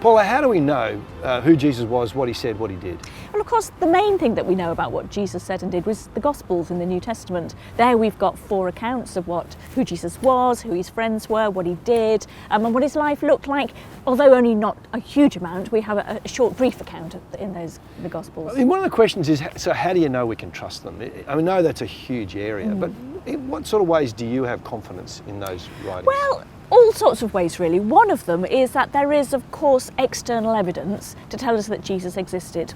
Paula, how do we know who Jesus was, what he said, what he did? Well, of course, the main thing that we know about what Jesus said and did was the Gospels in the New Testament. There we've got 4 accounts of who Jesus was, who his friends were, what he did, and what his life looked like. Although only not a huge amount, we have a short, brief account in the Gospels. I mean, one of the questions is, so how do you know we can trust them? I mean, I know that's a huge area, but in what sort of ways do you have confidence in those writings? Well, all sorts of ways, really. One of them is that there is, of course, external evidence to tell us that Jesus existed.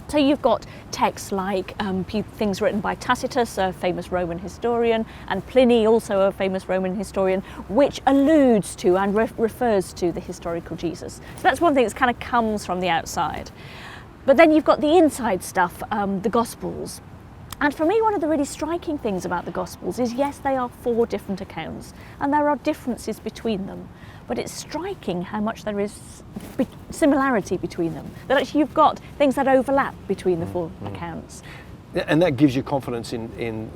So you've got texts like things written by Tacitus, a famous Roman historian, and Pliny, also a famous Roman historian, which alludes to and refers to the historical Jesus. So that's one thing that kind of comes from the outside. But then you've got the inside stuff, the Gospels. And for me, one of the really striking things about the Gospels is, yes, they are 4 different accounts, and there are differences between them. But it's striking how much there is similarity between them. That actually you've got things that overlap between the 4 accounts. And that gives you confidence in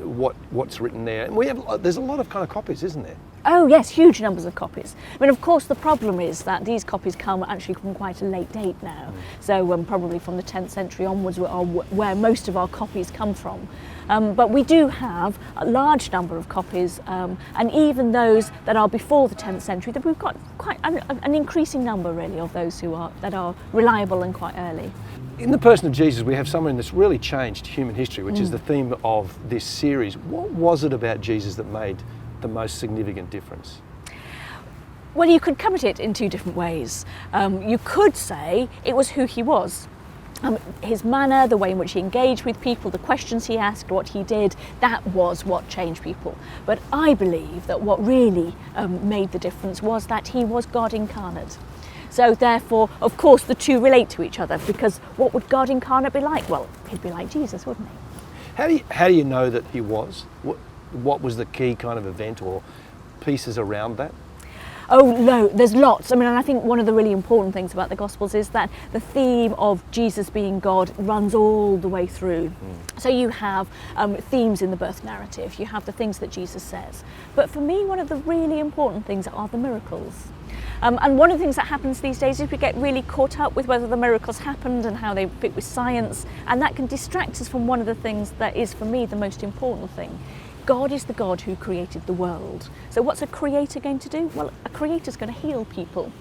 what's written there. And there's a lot of kind of copies, isn't there? Oh yes, huge numbers of copies. I mean, of course, the problem is that these copies come actually from quite a late date now. So probably from the 10th century onwards are where most of our copies come from. But we do have a large number of copies, and even those that are before the 10th century, that we've got quite an increasing number really of those that are reliable and quite early. In the person of Jesus, we have someone that's really changed human history, which is the theme of this series. What was it about Jesus that made the most significant difference? Well, you could come at it in 2 different ways. You could say it was who he was. His manner, the way in which he engaged with people, the questions he asked, what he did, that was what changed people. But I believe that what really made the difference was that he was God incarnate. So therefore, of course, the 2 relate to each other, because what would God incarnate be like? Well, he'd be like Jesus, wouldn't he? How do you know that he was? What was the key kind of event or pieces around that? Oh no, there's lots. I mean, and I think one of the really important things about the Gospels is that the theme of Jesus being God runs all the way through. So you have themes in the birth narrative, you have the things that Jesus says. But for me, one of the really important things are the miracles. And one of the things that happens these days is we get really caught up with whether the miracles happened and how they fit with science, and that can distract us from one of the things that is, for me, the most important thing. God is the God who created the world. So what's a creator going to do? Well, a creator's going to heal people.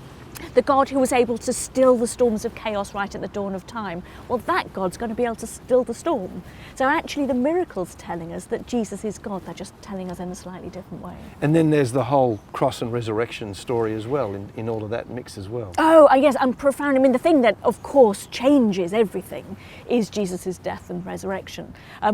The God who was able to still the storms of chaos right at the dawn of time, well, that God's going to be able to still the storm. So actually the miracles telling us that Jesus is God, they're just telling us in a slightly different way. And then there's the whole cross and resurrection story as well, in all of that mix as well. Oh, yes, and profound. I mean, the thing that, of course, changes everything is Jesus' death and resurrection.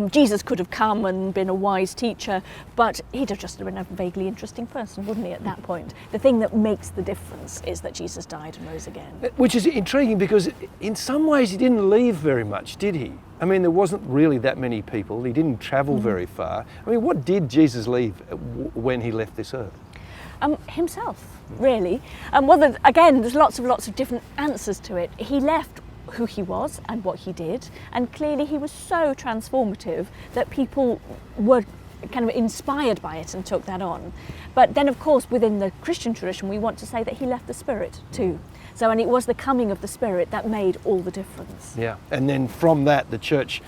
Jesus could have come and been a wise teacher, but he'd have just been a vaguely interesting person, wouldn't he, at that point? The thing that makes the difference is that Jesus died and rose again. Which is intriguing, because in some ways he didn't leave very much, did he? I mean, there wasn't really that many people. He didn't travel very far. I mean, what did Jesus leave when he left this earth? Himself, really. Well, again, there's lots of different answers to it. He left who he was and what he did, and clearly he was so transformative that people were kind of inspired by it and took that on. But then, of course, within the Christian tradition, we want to say that he left the Spirit too. So, and it was the coming of the Spirit that made all the difference. Yeah, and then from that, the church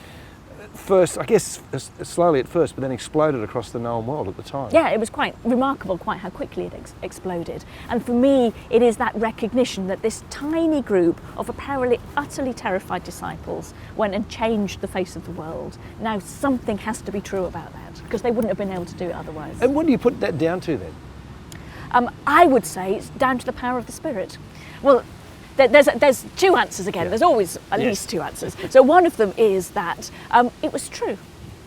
first, I guess slowly at first, but then exploded across the known world at the time. Yeah, it was quite remarkable quite how quickly it exploded. And for me, it is that recognition that this tiny group of apparently utterly terrified disciples went and changed the face of the world. Now something has to be true about that, because they wouldn't have been able to do it otherwise. And what do you put that down to then? I would say it's down to the power of the Spirit. Well, there's 2 answers again. Yeah. There's always at least 2 answers. So one of them is that it was true.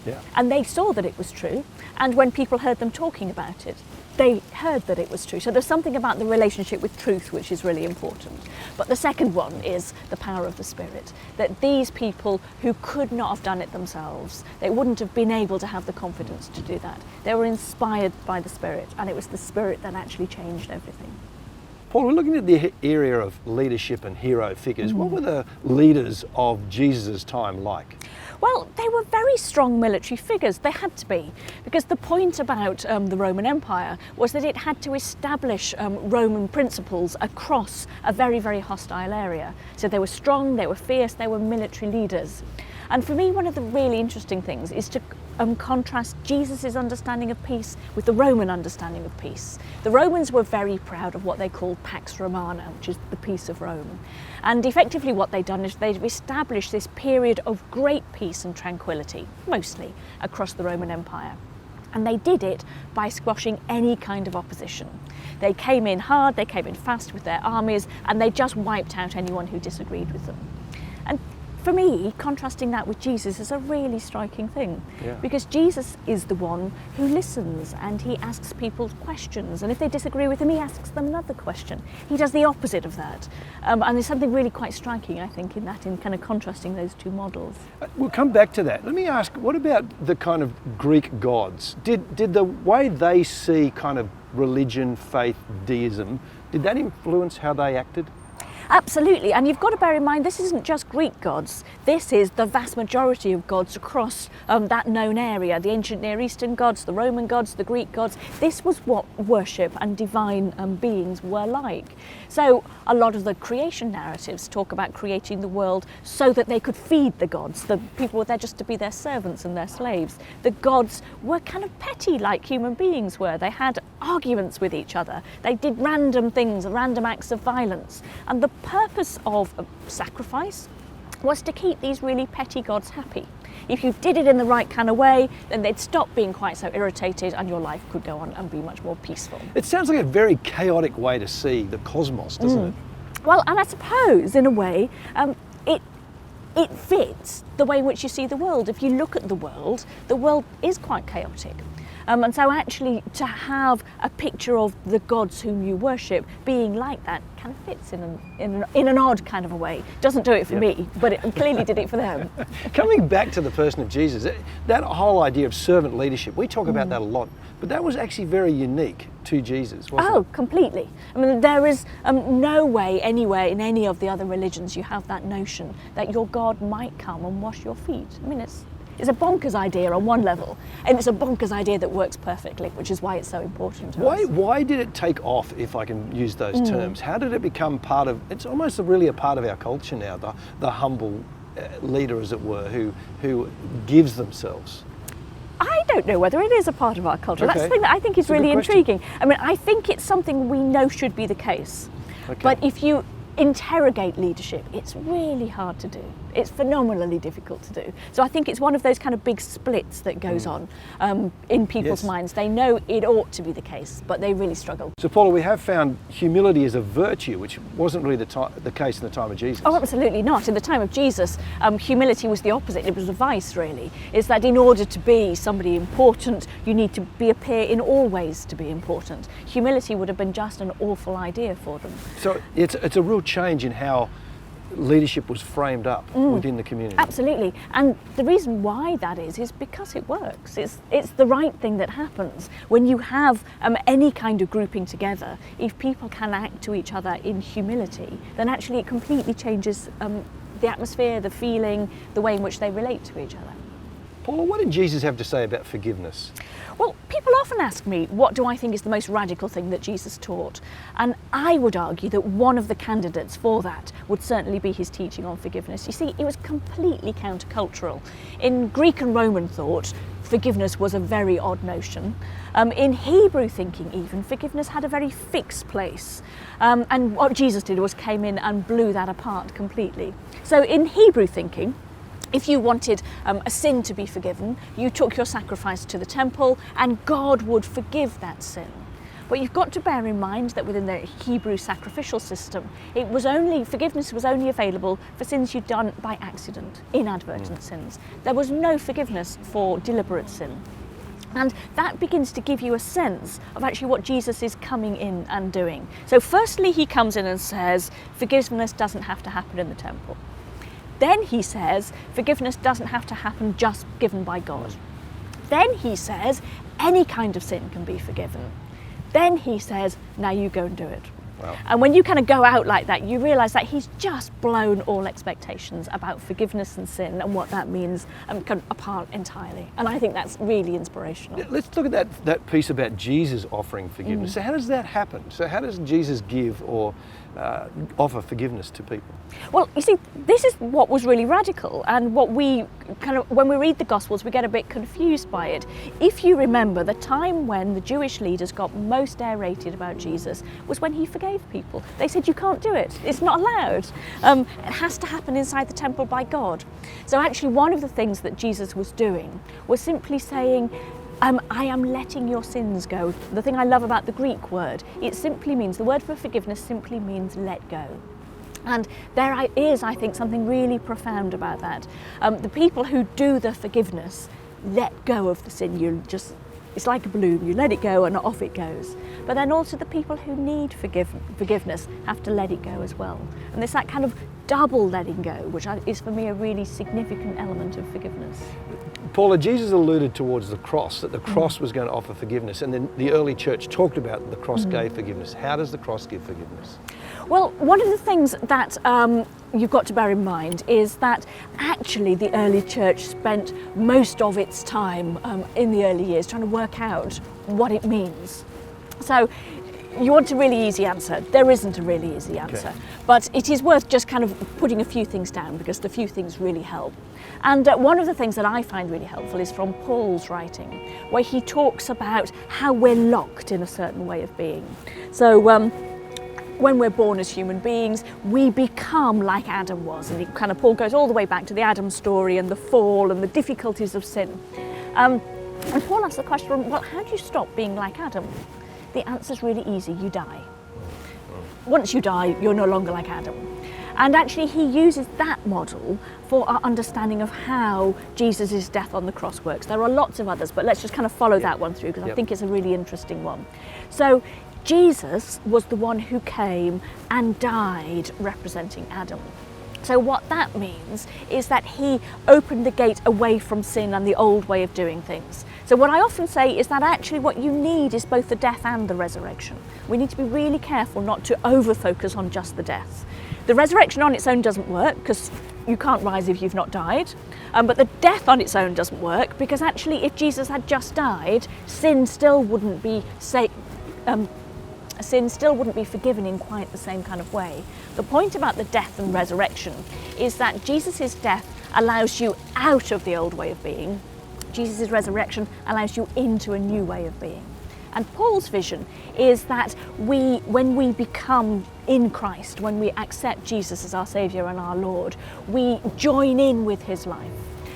Yeah. And they saw that it was true. And when people heard them talking about it, they heard that it was true. So there's something about the relationship with truth which is really important. But the second one is the power of the Spirit. That these people who could not have done it themselves, they wouldn't have been able to have the confidence to do that. They were inspired by the Spirit, and it was the Spirit that actually changed everything. Paul, we're looking at the area of leadership and hero figures. What were the leaders of Jesus' time like? Well, they were very strong military figures. They had to be, because the point about the Roman Empire was that it had to establish Roman principles across a very, very hostile area. So they were strong, they were fierce, they were military leaders. And for me, one of the really interesting things is to contrast Jesus' understanding of peace with the Roman understanding of peace. The Romans were very proud of what they called Pax Romana, which is the peace of Rome. And effectively what they'd done is they'd established this period of great peace and tranquility, mostly across the Roman Empire. And they did it by squashing any kind of opposition. They came in hard, they came in fast with their armies, and they just wiped out anyone who disagreed with them. And for me, contrasting that with Jesus is a really striking thing, because Jesus is the one who listens and he asks people questions, and if they disagree with him, he asks them another question. He does the opposite of that, and there's something really quite striking, I think, in that, in kind of contrasting those two models. We'll come back to that. Let me ask, what about the kind of Greek gods? Did the way they see kind of religion, faith, deism, did that influence how they acted? Absolutely, and you've got to bear in mind this isn't just Greek gods, this is the vast majority of gods across that known area, the ancient Near Eastern gods, the Roman gods, the Greek gods. This was what worship and divine beings were like. So a lot of the creation narratives talk about creating the world so that they could feed the gods. The people were there just to be their servants and their slaves. The gods were kind of petty like human beings were. They had arguments with each other. They did random things, random acts of violence. And the purpose of sacrifice was to keep these really petty gods happy. If you did it in the right kind of way, then they'd stop being quite so irritated and your life could go on and be much more peaceful. It sounds like a very chaotic way to see the cosmos, doesn't it? Well, and I suppose, in a way, it fits the way in which you see the world. If you look at the world is quite chaotic. And so actually to have a picture of the gods whom you worship being like that kind of fits in an odd kind of a way. Doesn't do it for me, but it clearly did it for them. Coming back to the person of Jesus, that whole idea of servant leadership, we talk about that a lot, but that was actually very unique to Jesus, wasn't it? Oh, completely. I mean, there is no way anywhere in any of the other religions you have that notion that your God might come and wash your feet. I mean, it's a bonkers idea on one level, and it's a bonkers idea that works perfectly, which is why it's so important to us. Why did it take off, if I can use those terms? How did it become part of, it's almost really a part of our culture now, the humble leader, as it were, who gives themselves? I don't know whether it is a part of our culture. Okay. That's the thing that I think is really intriguing. I mean, I think it's something we know should be the case. Okay. But if you interrogate leadership, it's really hard to do. It's phenomenally difficult to do. So I think it's one of those kind of big splits that goes on in people's minds. They know it ought to be the case, but they really struggle. So Paula, we have found humility as a virtue, which wasn't really the case in the time of Jesus. Oh, absolutely not. In the time of Jesus, humility was the opposite. It was a vice, really. It's that in order to be somebody important, you need to appear in all ways to be important. Humility would have been just an awful idea for them. So it's a real change in how leadership was framed up within the community. Absolutely, and the reason why that is because it works. It's the right thing that happens when you have any kind of grouping together. If people can act to each other in humility, then actually it completely changes the atmosphere, the feeling, the way in which they relate to each other. Paula, what did Jesus have to say about forgiveness? Well, people often ask me, what do I think is the most radical thing that Jesus taught? And I would argue that one of the candidates for that would certainly be his teaching on forgiveness. You see, it was completely countercultural. In Greek and Roman thought, forgiveness was a very odd notion. In Hebrew thinking even, forgiveness had a very fixed place. And what Jesus did was came in and blew that apart completely. So in Hebrew thinking, if you wanted a sin to be forgiven, you took your sacrifice to the temple and God would forgive that sin. But you've got to bear in mind that within the Hebrew sacrificial system, forgiveness was only available for sins you'd done by accident, inadvertent sins. There was no forgiveness for deliberate sin. And that begins to give you a sense of actually what Jesus is coming in and doing. So firstly, he comes in and says, forgiveness doesn't have to happen in the temple. Then he says, forgiveness doesn't have to happen just given by God. Then he says, any kind of sin can be forgiven. Then he says, now you go and do it. Wow. And when you kind of go out like that, you realise that he's just blown all expectations about forgiveness and sin and what that means kind of apart entirely. And I think that's really inspirational. Let's look at that piece about Jesus offering forgiveness. So how does that happen? So how does Jesus give or offer forgiveness to people? Well, you see, this is what was really radical, and what we kind of, when we read the Gospels, we get a bit confused by it. If you remember, the time when the Jewish leaders got most aerated about Jesus was when he forgave people. They said, you can't do it, it's not allowed. It has to happen inside the temple by God. So actually one of the things that Jesus was doing was simply saying, I am letting your sins go. The thing I love about the Greek word, it simply means, the word for forgiveness simply means let go. And there is, I think, something really profound about that. The people who do the forgiveness let go of the sin. It's like a balloon, you let it go and off it goes. But then also the people who need forgiveness have to let it go as well. And there's that kind of double letting go, which is for me a really significant element of forgiveness. Paula, Jesus alluded towards the cross, that the cross was going to offer forgiveness, and then the early church talked about the cross gave forgiveness. How does the cross give forgiveness? Well, one of the things that you've got to bear in mind is that actually the early church spent most of its time in the early years trying to work out what it means. So you want a really easy answer. There isn't a really easy answer, okay. But it is worth just kind of putting a few things down because the few things really help. And one of the things that I find really helpful is from Paul's writing, where he talks about how we're locked in a certain way of being. So when we're born as human beings, we become like Adam was. And Paul goes all the way back to the Adam story and the fall and the difficulties of sin. And Paul asks the question, well, how do you stop being like Adam? The answer's really easy, you die. Once you die, you're no longer like Adam. And actually he uses that model for our understanding of how Jesus' death on the cross works. There are lots of others, but let's just kind of follow that one through because I think it's a really interesting one. So Jesus was the one who came and died representing Adam. So what that means is that he opened the gate away from sin and the old way of doing things. So what I often say is that actually what you need is both the death and the resurrection. We need to be really careful not to over-focus on just the death. The resurrection on its own doesn't work because you can't rise if you've not died. But the death on its own doesn't work because actually if Jesus had just died, sin still wouldn't be forgiven in quite the same kind of way. The point about the death and resurrection is that Jesus' death allows you out of the old way of being. Jesus' resurrection allows you into a new way of being. And Paul's vision is that when we become in Christ, when we accept Jesus as our Saviour and our Lord, we join in with his life.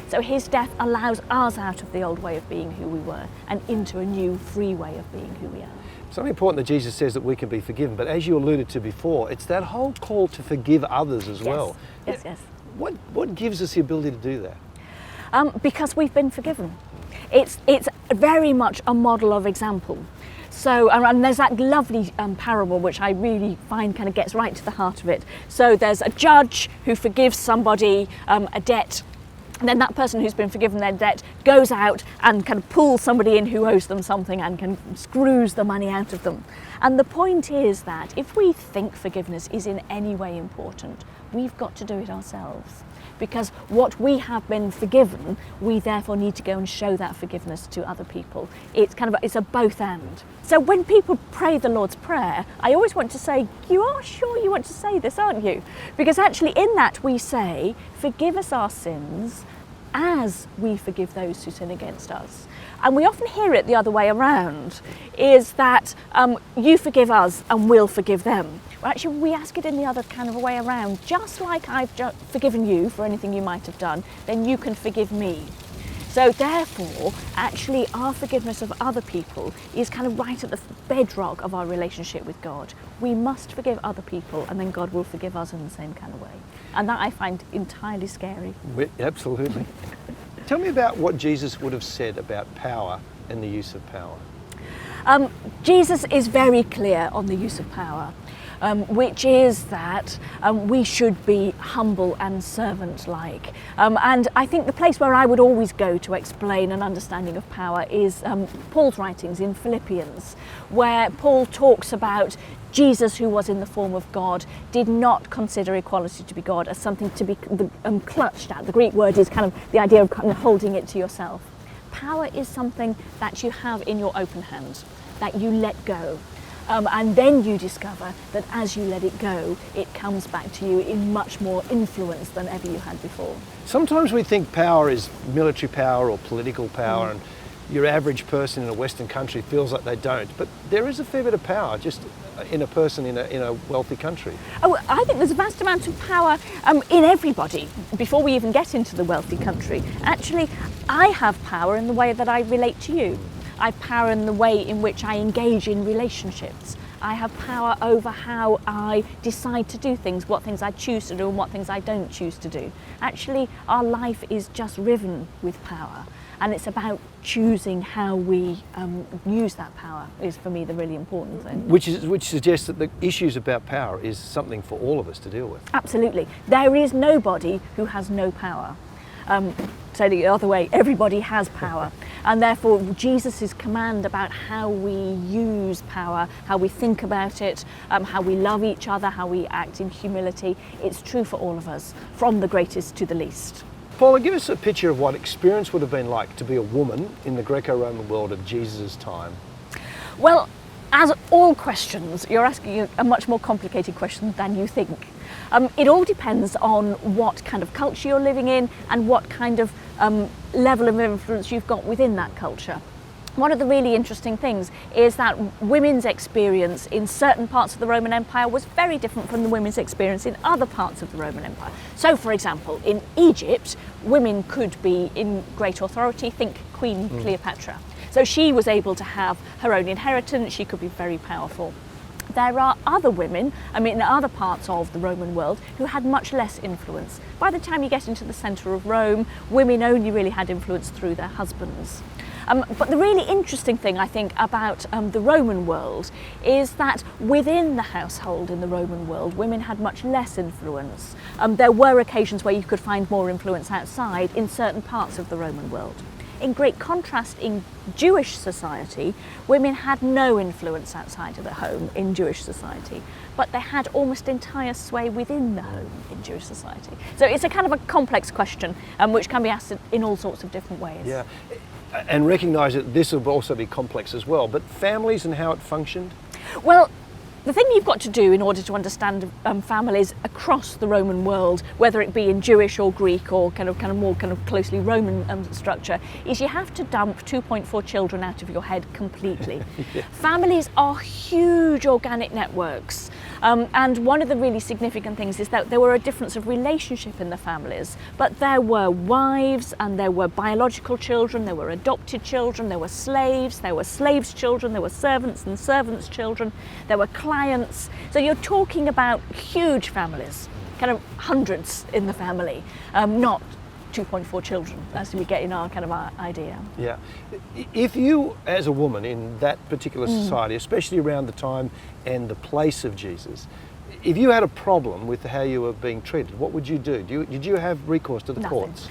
So his death allows us out of the old way of being who we were and into a new free way of being who we are. It's something important that Jesus says that we can be forgiven, but as you alluded to before, it's that whole call to forgive others as well. Yes. What gives us the ability to do that? Because we've been forgiven. It's very much a model of example. So, and there's that lovely parable which I really find kind of gets right to the heart of it. So there's a judge who forgives somebody a debt, and then that person who's been forgiven their debt goes out and kind of pulls somebody in who owes them something and can screws the money out of them. And the point is that if we think forgiveness is in any way important, we've got to do it ourselves. Because what we have been forgiven, we therefore need to go and show that forgiveness to other people. It's a both and. So when people pray the Lord's Prayer, I always want to say, you are sure you want to say this, aren't you? Because actually in that we say, forgive us our sins as we forgive those who sin against us. And we often hear it the other way around, is that you forgive us and we'll forgive them. Well, actually, we ask it in the other kind of way around. Just like I've forgiven you for anything you might have done, then you can forgive me. So therefore, actually, our forgiveness of other people is kind of right at the bedrock of our relationship with God. We must forgive other people, and then God will forgive us in the same kind of way. And that I find entirely scary. Absolutely. Tell me about what Jesus would have said about power and the use of power. Jesus is very clear on the use of power. which is that we should be humble and servant-like. And I think the place where I would always go to explain an understanding of power is Paul's writings in Philippians, where Paul talks about Jesus, who was in the form of God, did not consider equality to be God as something to be clutched at. The Greek word is kind of the idea of kind of holding it to yourself. Power is something that you have in your open hand, that you let go. And then you discover that as you let it go, it comes back to you in much more influence than ever you had before. Sometimes we think power is military power or political power, and your average person in a Western country feels like they don't. But there is a fair bit of power just in a person in a wealthy country. Oh, I think there's a vast amount of power in everybody before we even get into the wealthy country. Actually, I have power in the way that I relate to you. I have power in the way in which I engage in relationships. I have power over how I decide to do things, what things I choose to do and what things I don't choose to do. Actually, our life is just riven with power. And it's about choosing how we use that power is, for me, the really important thing. Which suggests that the issues about power is something for all of us to deal with. Absolutely. There is nobody who has no power. So the other way, everybody has power. And therefore, Jesus' command about how we use power, how we think about it, how we love each other, how we act in humility, it's true for all of us, from the greatest to the least. Paula, give us a picture of what experience would have been like to be a woman in the Greco-Roman world of Jesus' time. Well, as all questions, you're asking a much more complicated question than you think. It all depends on what kind of culture you're living in and what kind of level of influence you've got within that culture. One of the really interesting things is that women's experience in certain parts of the Roman Empire was very different from the women's experience in other parts of the Roman Empire. So, for example, in Egypt, women could be in great authority, think Queen Cleopatra. So she was able to have her own inheritance, she could be very powerful. There are other women, in other parts of the Roman world, who had much less influence. By the time you get into the centre of Rome, women only really had influence through their husbands. But the really interesting thing, I think, about the Roman world is that within the household in the Roman world, women had much less influence. There were occasions where you could find more influence outside in certain parts of the Roman world. In great contrast, in Jewish society, women had no influence outside of the home in Jewish society, but they had almost entire sway within the home in Jewish society. So it's a kind of a complex question, which can be asked in all sorts of different ways. Yeah. And recognise that this will also be complex as well, but families and how it functioned? Well, the thing you've got to do in order to understand families across the Roman world, whether it be in Jewish or Greek or kind of more closely Roman structure, is you have to dump 2.4 children out of your head completely. Yeah. Families are huge organic networks. And one of the really significant things is that there were a difference of relationship in the families, but there were wives and there were biological children, there were adopted children, there were slaves' children, there were servants and servants' children, there were clients. So you're talking about huge families, kind of hundreds in the family, not 2.4 children, as we get in our kind of our idea. Yeah. If you, as a woman in that particular society, especially around the time and the place of Jesus, if you had a problem with how you were being treated, what would you do? Did you have recourse to the courts?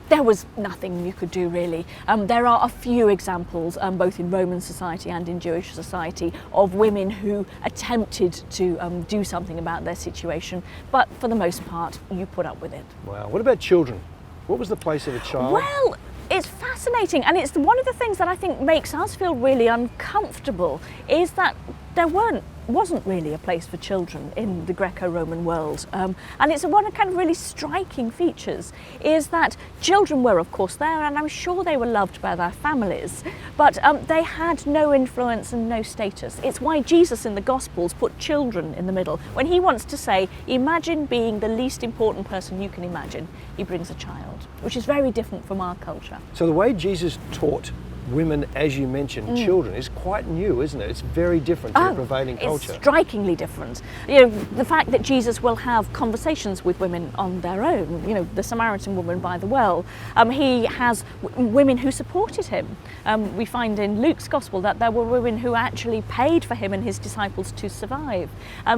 There was nothing you could do, really. There are a few examples, both in Roman society and in Jewish society, of women who attempted to do something about their situation, but for the most part, you put up with it. Wow. What about children? What was the place of a child? Well, it's fascinating, and it's one of the things that I think makes us feel really uncomfortable, is that there wasn't really a place for children in the Greco-Roman world. And it's one of kind of really striking features, is that children were of course there, and I'm sure they were loved by their families, but they had no influence and no status. It's why Jesus in the Gospels put children in the middle. When he wants to say, imagine being the least important person you can imagine, he brings a child, which is very different from our culture. So the way Jesus taught women, as you mentioned, children, is quite new, isn't it? It's very different to the prevailing culture. It's strikingly different. You know, the fact that Jesus will have conversations with women on their own, you know, the Samaritan woman by the well, he has women who supported him. We find in Luke's Gospel that there were women who actually paid for him and his disciples to survive.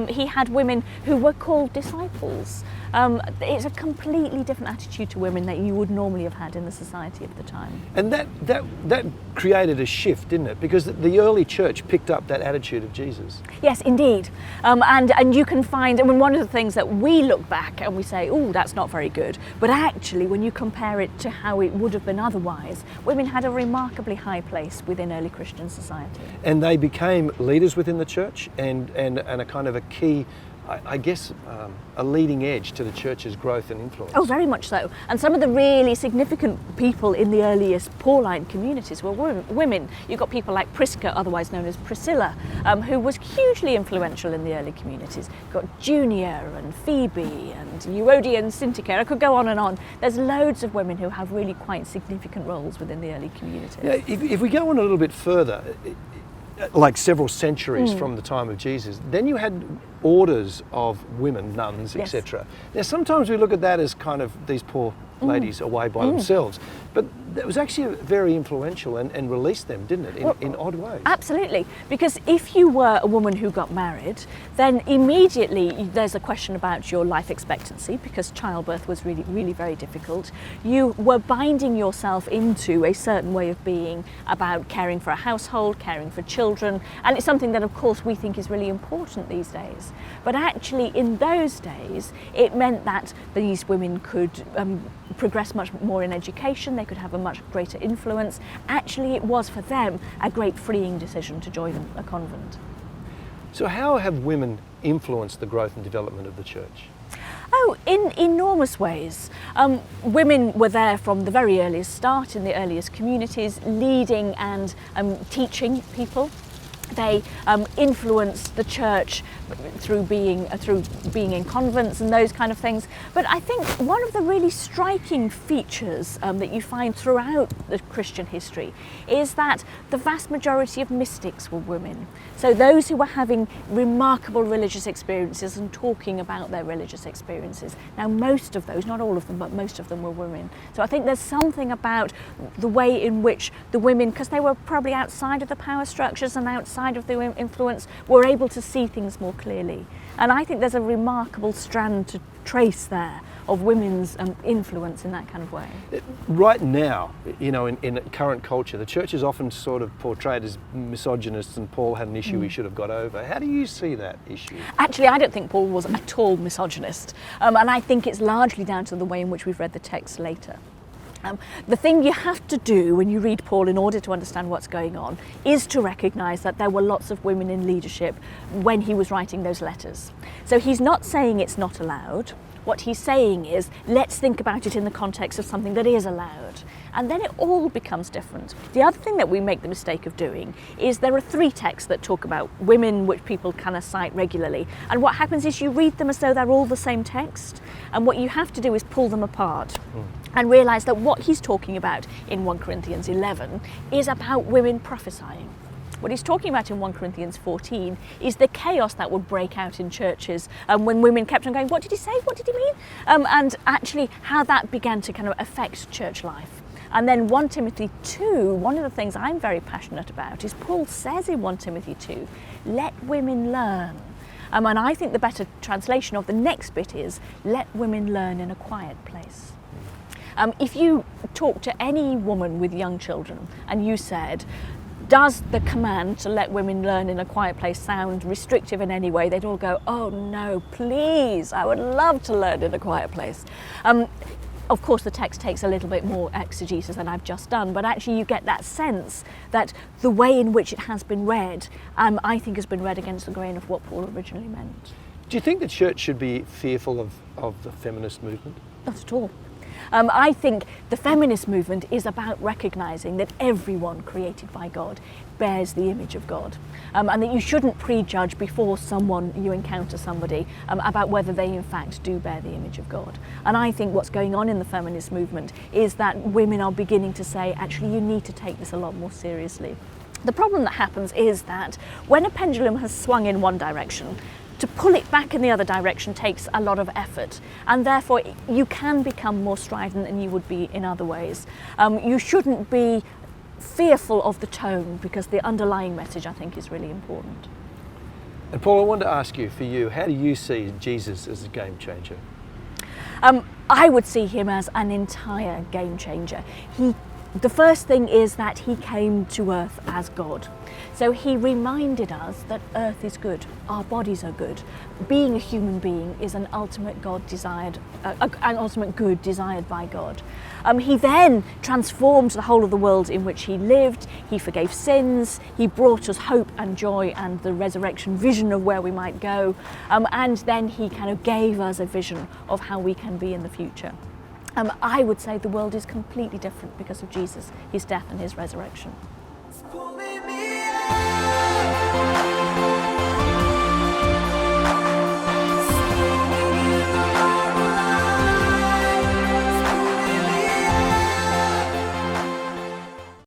He had women who were called disciples. It's a completely different attitude to women that you would normally have had in the society of the time. And that created a shift, didn't it? Because the early church picked up that attitude of Jesus. Yes, indeed. And you can find, I mean, one of the things that we look back and we say, oh, that's not very good. But actually, when you compare it to how it would have been otherwise, women had a remarkably high place within early Christian society. And they became leaders within the church and a kind of a key, I guess, a leading edge to the church's growth and influence. Oh, very much so. And some of the really significant people in the earliest Pauline communities were women. You've got people like Prisca, otherwise known as Priscilla, who was hugely influential in the early communities. You've got Junia and Phoebe and Euodia and Syntyche. I could go on and on. There's loads of women who have really quite significant roles within the early communities. Now, if we go on a little bit further, like several centuries from the time of Jesus, then you had orders of women, nuns, Yes. etc. Now, sometimes we look at that as kind of these poor ladies away by themselves, but it was actually very influential and released them, didn't it, in odd ways? Absolutely, because if you were a woman who got married, then immediately there's a question about your life expectancy, because childbirth was really very difficult. You were binding yourself into a certain way of being about caring for a household, caring for children, and it's something that of course we think is really important these days. But actually in those days it meant that these women could progress much more in education, they could have a much greater influence. Actually, it was for them a great freeing decision to join a convent. So how have women influenced the growth and development of the church? Oh, in enormous ways. Women were there from the very earliest start in the earliest communities, leading and teaching people. They influenced the church through being in convents and those kind of things. But I think one of the really striking features that you find throughout the Christian history is that the vast majority of mystics were women. So those who were having remarkable religious experiences and talking about their religious experiences. Now most of those, not all of them, but most of them were women. So I think there's something about the way in which the women, because they were probably outside of the power structures and outside of the influence, were able to see things more clearly. And I think there's a remarkable strand to trace there of women's influence in that kind of way. Right now, you know, in current culture, the church is often sort of portrayed as misogynist, and Paul had an issue he should have got over. How do you see that issue? Actually, I don't think Paul was at all misogynist, and I think it's largely down to the way in which we've read the text later. The thing you have to do when you read Paul in order to understand what's going on is to recognise that there were lots of women in leadership when he was writing those letters. So he's not saying it's not allowed. What he's saying is, let's think about it in the context of something that is allowed. And then it all becomes different. The other thing that we make the mistake of doing is there are 3 texts that talk about women which people kind of cite regularly. And what happens is you read them as though they're all the same text. And what you have to do is pull them apart and realise that what he's talking about in 1 Corinthians 11 is about women prophesying. What he's talking about in 1 Corinthians 14 is the chaos that would break out in churches when women kept on going, what did he say? What did he mean? And actually how that began to kind of affect church life. And then 1 Timothy 2, one of the things I'm very passionate about is Paul says in 1 Timothy 2, let women learn. And I think the better translation of the next bit is, let women learn in a quiet place. If you talk to any woman with young children and you said, does the command to let women learn in a quiet place sound restrictive in any way? They'd all go, oh no, please, I would love to learn in a quiet place. Of course, the text takes a little bit more exegesis than I've just done, but actually you get that sense that the way in which it has been read, I think has been read against the grain of what Paul originally meant. Do you think the church should be fearful of the feminist movement? Not at all. I think the feminist movement is about recognising that everyone created by God bears the image of God, and that you shouldn't prejudge before you encounter somebody about whether they in fact do bear the image of God. And I think what's going on in the feminist movement is that women are beginning to say, actually, you need to take this a lot more seriously. The problem that happens is that when a pendulum has swung in one direction, to pull it back in the other direction takes a lot of effort, and therefore you can become more strident than you would be in other ways. You shouldn't be fearful of the tone, because the underlying message, I think, is really important. And Paul, I wanted to ask you, for you, how do you see Jesus as a game changer? I would see him as an entire game changer. The first thing is that he came to earth as God. So he reminded us that earth is good, our bodies are good. Being a human being is an ultimate good desired by God. He then transformed the whole of the world in which he lived. He forgave sins. He brought us hope and joy and the resurrection vision of where we might go. And then he kind of gave us a vision of how we can be in the future. I would say the world is completely different because of Jesus, his death and his resurrection.